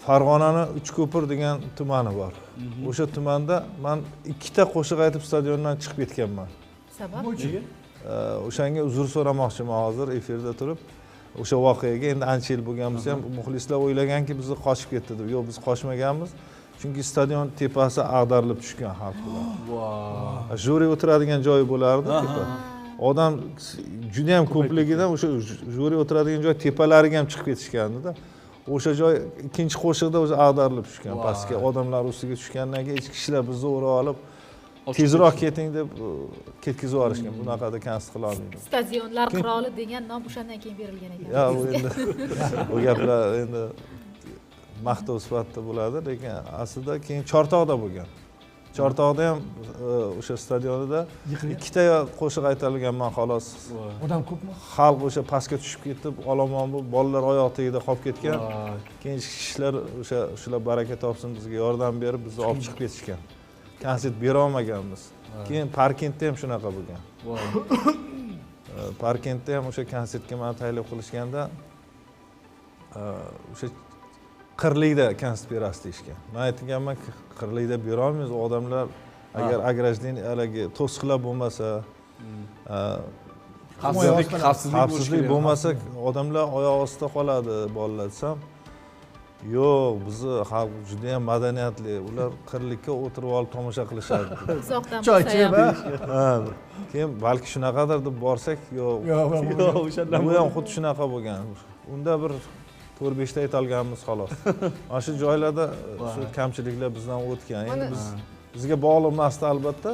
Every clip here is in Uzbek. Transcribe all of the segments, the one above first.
Farg'onaning Uchko'pir degan tumani bor. O'sha tumanda men ikkita qo'shiq aytib stadiondan chiqib ketganman. Sabab? O'shanga uzr so'ramoqchiman hozir efirda turib. O'sha voqeaga endi ancha yil bo'lgan bo'lsa ham muxlislar o'ylaganki bizni qochib ketdi deb. Yo'q, biz qochmaganmiz. Chunki stadion tepasi ag'darilib tushgan xalq bilan. Voy. Juri o'tiradigan joyi bo'lardi tepa. Odam juda ham ko'pligidan o'sha juri o'tiradigan joy tepalariga ham chiqib ketishgandi-da. O'sha joy ikkinchi qo'shiqda o'zi ag'darilib tushgan. Pastga odamlar ustiga tushgandan keyin ichki ishlar bizni o'rab olib, tezroq keting deb ketkizib yuborishgan. Bunaqada konst qila olmaydi. Stadionlar qiroli degan nom o'shandan keyin berilgan ekan. Ya, u endi bu gaplar endi maqtov sifatida bo'ladi, lekin aslida keyin Chortoqda bo'lgan. Chortoqda ham o'sha stadionida ikkita qo'shiq aytilganman xolos. Odam ko'pmi? Xalq o'sha pastga tushib ketib, olomon bo'lib, bolalar oyoq tagida qolib ketgan. Keyin ichki ishlar shular baraka topsin bizga yordam berib, bizni olib chiqib ketishgan. Konsert bera olmaganmiz. Keyin Parkentda ham shunaqa bo'lgan. Parkentda ham o'sha konsertga meni taklif qilishganda o'sha qirlikda konsert berasiz deyishgan. Men aytganman, qirlikda bera olmaymiz. Odamlar agar agrajniy haligi to'siqlar bo'lmasa, xavfsizlik bo'lmasa, odamlar oyoq ostida qoladi, bolalar desam, yo'q, bizni xalq juda ham madaniyatli. Ular qirlikka o'tirib olib tomosha qilishadi. Uzoqdan Choy ichib, keyin balki shunaqadir deb borsak, yo'q, o'shandan bu ham xuddi shunaqa bo'lgan. Unda bir 4-5 ta aytolganmiz xolos. Mana shu joylarda shu kamchiliklar bizdan o'tgan. Endi bizga bog'liq emas albatta,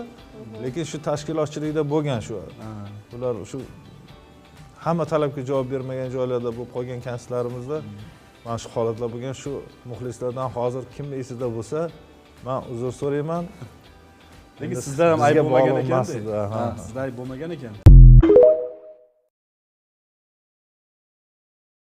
lekin shu tashkilotchilikda bo'lgan shu. Ular shu hamma talabga javob bermagan joylarda bo'lib qolgan konsertlarimizda mana shu holatlar bo'lgan. Shu muxlislardan hozir kim esida bo'lsa, men uzr so'rayman. Lekin sizlar ham ayb bo'lmagan ekan. Sizlar ayb bo'lmagan ekan.